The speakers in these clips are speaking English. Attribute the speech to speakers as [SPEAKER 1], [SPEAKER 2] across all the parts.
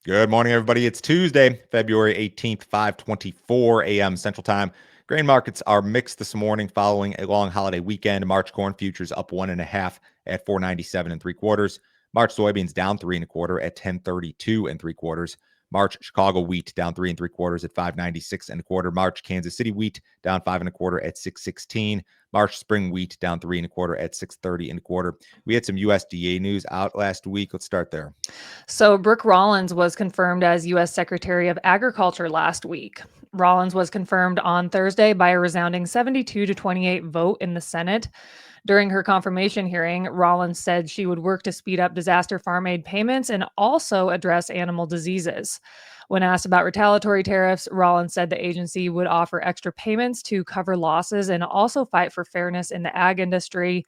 [SPEAKER 1] Good morning, everybody. It's Tuesday, February 18th, 5:24 a.m. Central Time. Grain markets are mixed this morning following a long holiday weekend. March corn futures up 1.5 at 497 3/4. March soybeans down 3.25 at 1032 3/4. March Chicago wheat down 3 3/4 at 596 1/4. March Kansas City wheat down 5.25 at 616. March spring wheat down 3.25 at 630 1/4. We had some USDA news out last week. Let's start there.
[SPEAKER 2] So, Brooke Rollins was confirmed as U.S. Secretary of Agriculture last week. Rollins was confirmed on Thursday by a resounding 72 to 28 vote in the Senate. During her confirmation hearing, Rollins said she would work to speed up disaster farm aid payments and also address animal diseases. When asked about retaliatory tariffs, Rollins said the agency would offer extra payments to cover losses and also fight for fairness in the ag industry.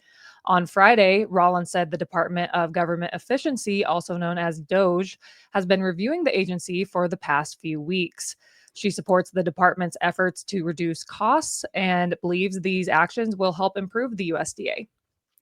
[SPEAKER 2] On Friday, Rollins said the Department of Government Efficiency, also known as DOGE, has been reviewing the agency for the past few weeks. She supports the department's efforts to reduce costs and believes these actions will help improve the USDA.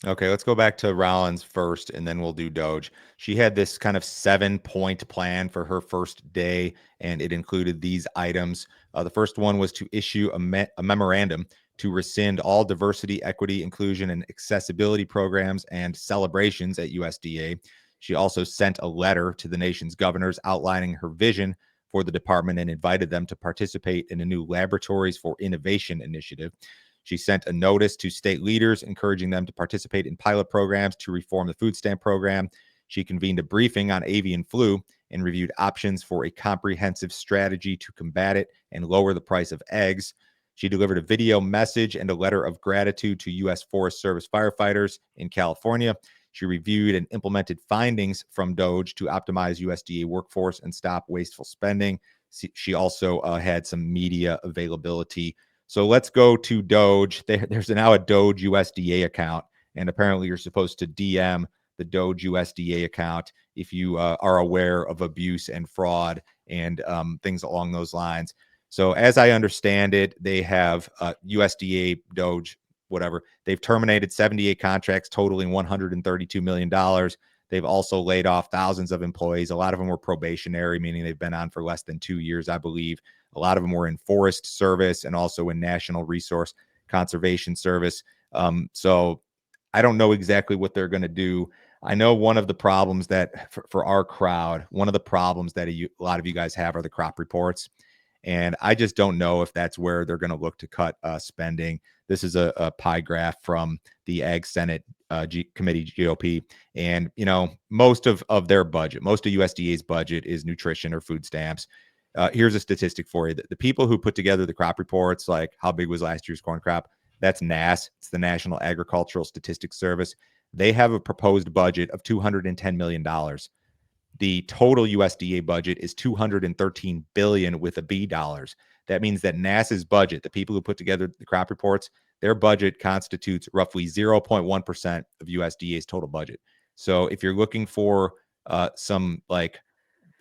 [SPEAKER 1] Okay, let's go back to Rollins first, and then we'll do Doge. She had this kind of 7-point plan for her first day, and it included these items. The first one was to issue a memorandum to rescind all diversity, equity, inclusion, and accessibility programs and celebrations at USDA. She also sent a letter to the nation's governors outlining her vision for the department and invited them to participate in a new Laboratories for Innovation initiative. She sent a notice to state leaders encouraging them to participate in pilot programs to reform the food stamp program. She convened a briefing on avian flu and reviewed options for a comprehensive strategy to combat it and lower the price of eggs. She delivered a video message and a letter of gratitude to U.S. Forest Service firefighters in California. She reviewed and implemented findings from DOGE to optimize USDA workforce and stop wasteful spending. She also had some media availability. So let's go to Doge. There's now a Doge USDA account, and apparently you're supposed to DM the Doge USDA account if you are aware of abuse and fraud and things along those lines. So as I understand it, they have USDA, Doge, whatever. They've terminated 78 contracts totaling $132 million. They've also laid off thousands of employees. A lot of them were probationary, meaning they've been on for less than 2 years, I believe. A lot of them were in Forest Service and also in National Resource Conservation Service. So I don't know exactly what they're going to do. I know one of the problems that for our crowd, one of the problems that a lot of you guys have are the crop reports. And I just don't know if that's where they're going to look to cut spending. This is a pie graph from the Ag Senate Committee GOP. And, you know, most of their budget, most of USDA's budget is nutrition or food stamps. Here's a statistic for you. The people who put together the crop reports, like how big was last year's corn crop, that's NASS. It's the National Agricultural Statistics Service. They have a proposed budget of $210 million. The total USDA budget is $213 billion with a B dollars. That means that NASS's budget, the people who put together the crop reports, their budget constitutes roughly 0.1% of USDA's total budget. So if you're looking for some like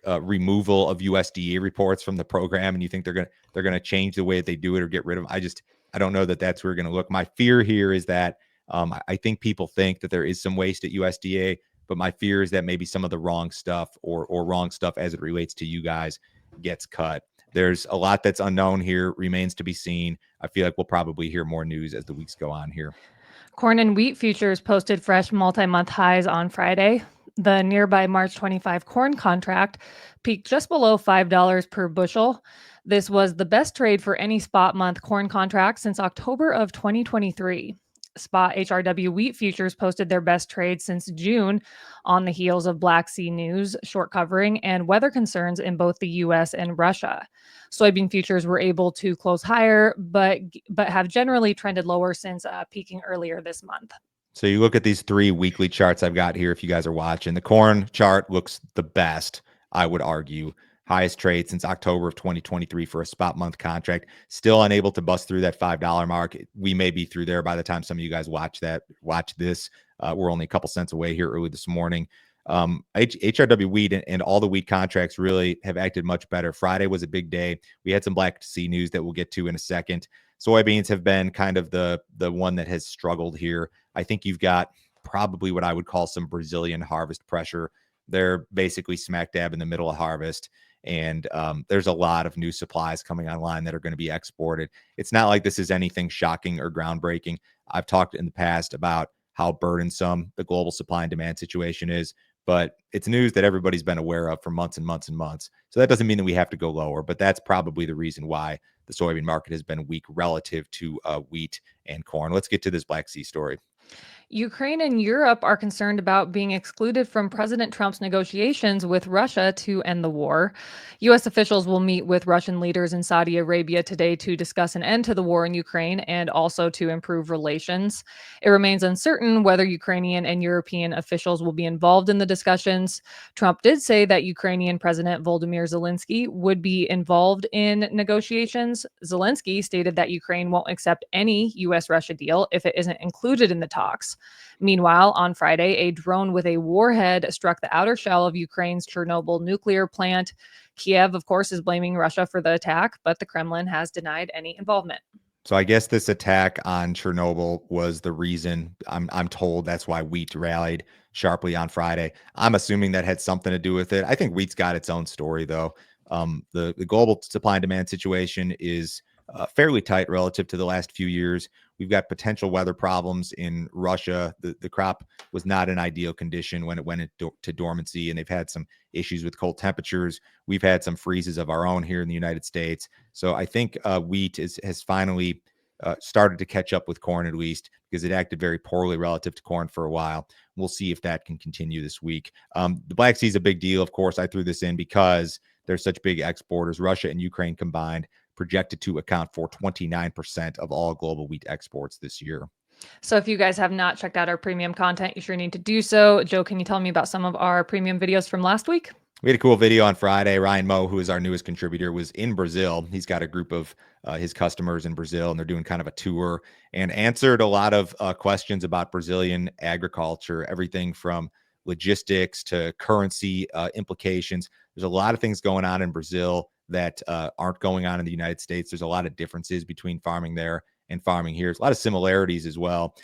[SPEAKER 1] removal of USDA reports from the program, and you think they're gonna change the way that they do it or get rid of them, I don't know that that's where we're gonna look. My fear here is that I think people think that there is some waste at USDA, but my fear is that maybe some of the wrong stuff or wrong stuff as it relates to you guys gets cut. There's a lot that's unknown here, remains to be seen. I feel like we'll probably hear more news as the weeks go on here.
[SPEAKER 2] Corn and wheat futures posted fresh multi-month highs on Friday. The nearby March 25 corn contract peaked just below $5 per bushel. This was the best trade for any spot month corn contract since October of 2023. Spot HRW wheat futures posted their best trade since June on the heels of Black Sea news, short covering, and weather concerns in both the US and Russia. Soybean futures were able to close higher, but have generally trended lower since peaking earlier this month.
[SPEAKER 1] So you look at these 3 weekly charts I've got here, if you guys are watching. The corn chart looks the best, I would argue. Highest trade since October of 2023 for a spot month contract. Still unable to bust through that $5 mark. We may be through there by the time some of you guys watch this. We're only a couple cents away here early this morning. HRW wheat and all the wheat contracts really have acted much better. Friday was a big day. We had some Black Sea news that we'll get to in a second. Soybeans have been kind of the one that has struggled here. I think you've got probably what I would call some Brazilian harvest pressure. They're basically smack dab in the middle of harvest. And there's a lot of new supplies coming online that are going to be exported. It's not like this is anything shocking or groundbreaking. I've talked in the past about how burdensome the global supply and demand situation is, but it's news that everybody's been aware of for months and months and months. So that doesn't mean that we have to go lower, but that's probably the reason why the soybean market has been weak relative to wheat and corn. Let's get to this Black Sea story.
[SPEAKER 2] Ukraine and Europe are concerned about being excluded from President Trump's negotiations with Russia to end the war. U.S. officials will meet with Russian leaders in Saudi Arabia today to discuss an end to the war in Ukraine and also to improve relations. It remains uncertain whether Ukrainian and European officials will be involved in the discussions. Trump did say that Ukrainian President Volodymyr Zelensky would be involved in negotiations. Zelensky stated that Ukraine won't accept any U.S.-Russia deal if it isn't included in the talks. Meanwhile, on Friday, a drone with a warhead struck the outer shell of Ukraine's Chernobyl nuclear plant. Kiev, of course, is blaming Russia for the attack, but the Kremlin has denied any involvement.
[SPEAKER 1] So I guess this attack on Chernobyl was the reason. I'm told that's why wheat rallied sharply on Friday. I'm assuming that had something to do with it. I think wheat's got its own story though. The global supply and demand situation is fairly tight relative to the last few years. We've got potential weather problems in Russia. The crop was not in ideal condition when it went into dormancy, and they've had some issues with cold temperatures. We've had some freezes of our own here in the United States. So I think wheat has finally started to catch up with corn, at least because it acted very poorly relative to corn for a while. We'll see if that can continue this week. The Black Sea is a big deal. Of course, I threw this in because they're such big exporters. Russia and Ukraine combined projected to account for 29% of all global wheat exports this year.
[SPEAKER 2] So if you guys have not checked out our premium content, you sure need to do so. Joe, can you tell me about some of our premium videos from last week?
[SPEAKER 1] We had a cool video on Friday. Ryan Moe, who is our newest contributor, was in Brazil. He's got a group of his customers in Brazil, and they're doing kind of a tour and answered a lot of questions about Brazilian agriculture, everything from logistics to currency implications. There's a lot of things going on in Brazil that aren't going on in the United States. There's a lot of differences between farming there and farming here. There's a lot of similarities as well.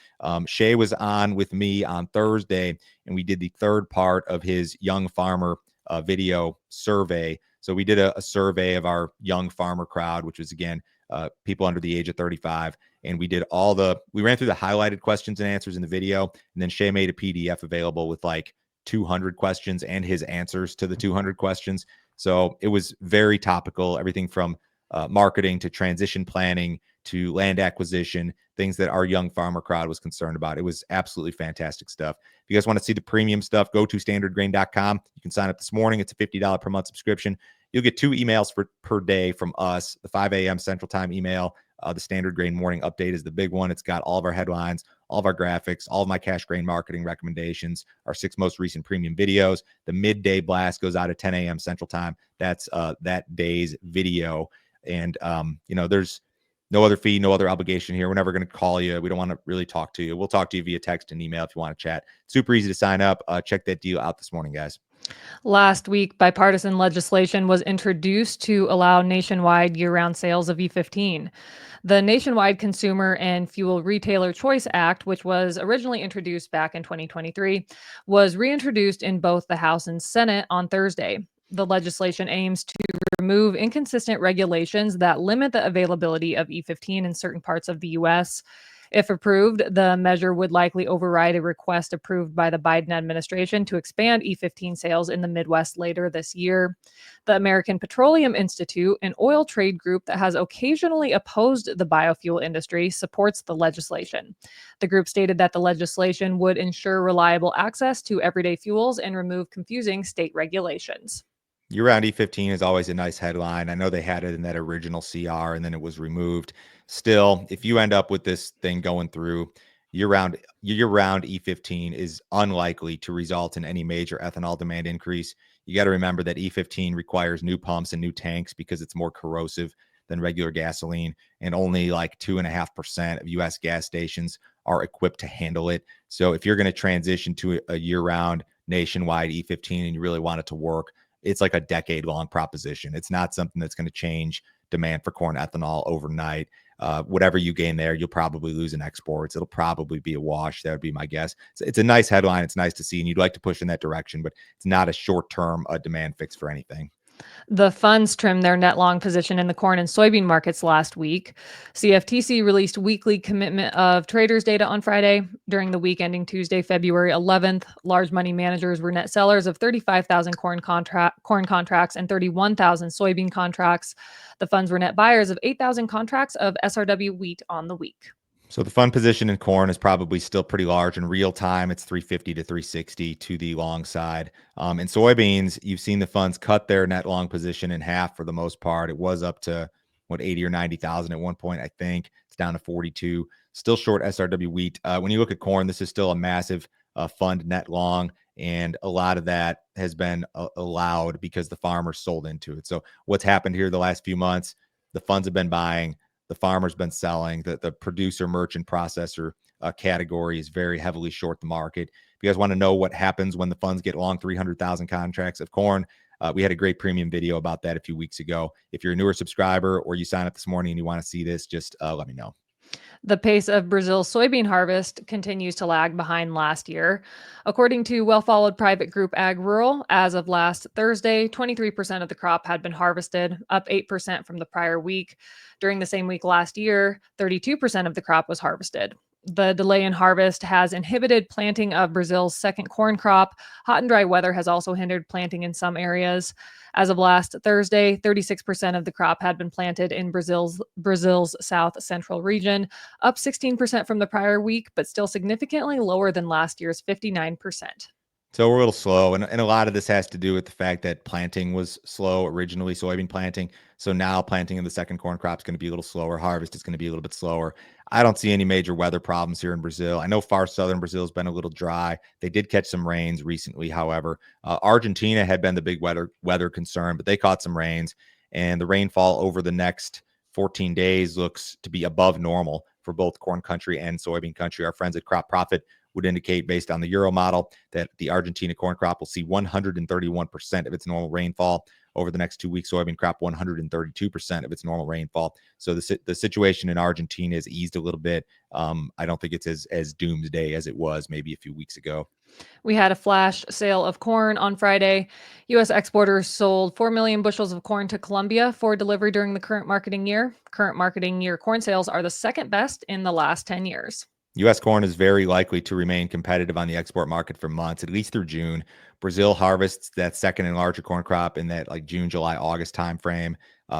[SPEAKER 1] Shay was on with me on Thursday, and we did the third part of his young farmer video survey. So we did a survey of our young farmer crowd, which was, again, people under the age of 35. And we ran through the highlighted questions and answers in the video. And then Shay made a PDF available with like 200 questions and his answers to the 200 questions. So it was very topical, everything from marketing to transition planning to land acquisition, things that our young farmer crowd was concerned about. It was absolutely fantastic stuff. If you guys want to see the premium stuff, go to standardgrain.com. You can sign up this morning. It's a $50 per month subscription. You'll get 2 emails per day from us. The 5 a.m. Central Time email, the Standard Grain Morning Update is the big one. It's got all of our headlines, all of our graphics, all of my cash grain marketing recommendations, our 6 most recent premium videos. The midday blast goes out at 10 a.m. Central Time. That's that day's video. And, there's no other fee, no other obligation here. We're never going to call you. We don't want to really talk to you. We'll talk to you via text and email if you want to chat. Super easy to sign up. Check that deal out this morning, guys.
[SPEAKER 2] Last week, bipartisan legislation was introduced to allow nationwide year-round sales of E15. The Nationwide Consumer and Fuel Retailer Choice Act, which was originally introduced back in 2023, was reintroduced in both the House and Senate on Thursday. The legislation aims to remove inconsistent regulations that limit the availability of E15 in certain parts of the U.S. If approved, the measure would likely override a request approved by the Biden administration to expand E15 sales in the Midwest later this year. The American Petroleum Institute, an oil trade group that has occasionally opposed the biofuel industry, supports the legislation. The group stated that the legislation would ensure reliable access to everyday fuels and remove confusing state regulations.
[SPEAKER 1] Year-round E15 is always a nice headline. I know they had it in that original CR and then it was removed. Still, if you end up with this thing going through, year-round E15 is unlikely to result in any major ethanol demand increase. You got to remember that E15 requires new pumps and new tanks because it's more corrosive than regular gasoline, and only like 2.5% of U.S. gas stations are equipped to handle it. So if you're going to transition to a year-round nationwide E15 and you really want it to work, it's like a decade-long proposition. It's not something that's going to change demand for corn ethanol overnight. whatever you gain there, you'll probably lose in exports. It'll probably be a wash. That would be my guess. It's a nice headline. It's nice to see, and you'd like to push in that direction, but it's not a short-term demand fix for anything.
[SPEAKER 2] The funds trimmed their net long position in the corn and soybean markets last week. CFTC released weekly commitment of traders data on Friday. During the week ending Tuesday, February 11th, large money managers were net sellers of 35,000 corn contracts and 31,000 soybean contracts. The funds were net buyers of 8,000 contracts of SRW wheat on the week.
[SPEAKER 1] So the fund position in corn is probably still pretty large. In real time, it's 350 to 360 to the long side. In soybeans, you've seen the funds cut their net long position in half for the most part. It was up to 80 or 90,000 at one point, I think. It's down to 42. Still short SRW wheat. When you look at corn, this is still a massive fund net long, and a lot of that has been allowed because the farmers sold into it. So what's happened here the last few months? The funds have been buying. The farmer's been selling. The producer, merchant, processor category is very heavily short the market. If you guys want to know what happens when the funds get long 300,000 contracts of corn, we had a great premium video about that a few weeks ago. If you're a newer subscriber or you sign up this morning and you want to see this, just let me know.
[SPEAKER 2] The pace of Brazil's soybean harvest continues to lag behind last year. According to well-followed private group Ag Rural, as of last Thursday, 23% of the crop had been harvested, up 8% from the prior week. During the same week last year, 32% of the crop was harvested. The delay in harvest has inhibited planting of Brazil's second corn crop. Hot and dry weather has also hindered planting in some areas. As of last Thursday, 36% of the crop had been planted in Brazil's south central region, up 16% from the prior week, but still significantly lower than last year's 59%.
[SPEAKER 1] So we're a little slow, and a lot of this has to do with the fact that planting was slow originally, soybean planting. So now planting of the second corn crop is going to be a little slower. Harvest is going to be a little bit slower. I don't see any major weather problems here in Brazil. I know far southern Brazil has been a little dry. They did catch some rains recently, however. Argentina had been the big weather concern, but they caught some rains, and the rainfall over the next 14 days looks to be above normal for both corn country and soybean country. Our friends at Crop Profit would indicate, based on the Euro model, that the Argentina corn crop will see 131% of its normal rainfall. Over the next 2 weeks, soybean crop 132% of its normal rainfall. So the situation in Argentina has eased a little bit. I don't think it's as doomsday as it was maybe a few weeks ago.
[SPEAKER 2] We had a flash sale of corn on Friday. U.S. exporters sold 4 million bushels of corn to Colombia for delivery during the current marketing year. Current marketing year corn sales are the second best in the last 10 years.
[SPEAKER 1] U.S. corn is very likely to remain competitive on the export market for months, at least through June. Brazil harvests that second and larger corn crop in that like June, July, August timeframe.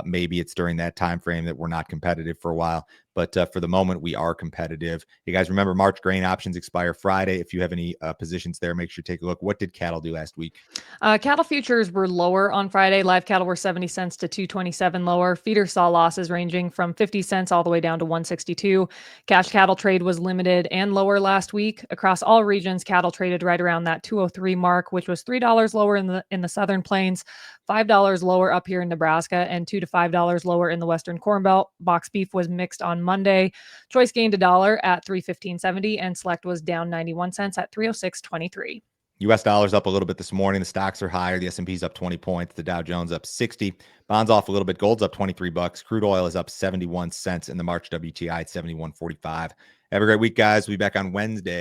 [SPEAKER 1] Maybe it's during that time frame that we're not competitive for a while, but for the moment we are competitive. You guys remember March grain options expire Friday. If you have any positions there, make sure to take a look. What did cattle do last week?
[SPEAKER 2] Cattle futures were lower on Friday. Live cattle were 70 cents to 227 lower. Feeder saw losses ranging from 50 cents all the way down to 162. Cash cattle trade was limited and lower last week. Across all regions, cattle traded right around that 203 mark, which was $3 lower in the Southern Plains, $5 lower up here in Nebraska, and $2 to $5 lower in the Western Corn Belt. Box beef was mixed on Monday. Choice gained $1 at $315.70, and select was down 91 cents at $306.23.
[SPEAKER 1] U.S. dollars up a little bit this morning. The stocks are higher. The S&P's up 20 points. The Dow Jones up 60. Bonds off a little bit. Gold's up 23 bucks. Crude oil is up 71 cents in the March WTI at 71.45. Have a great week, guys. We'll be back on Wednesday.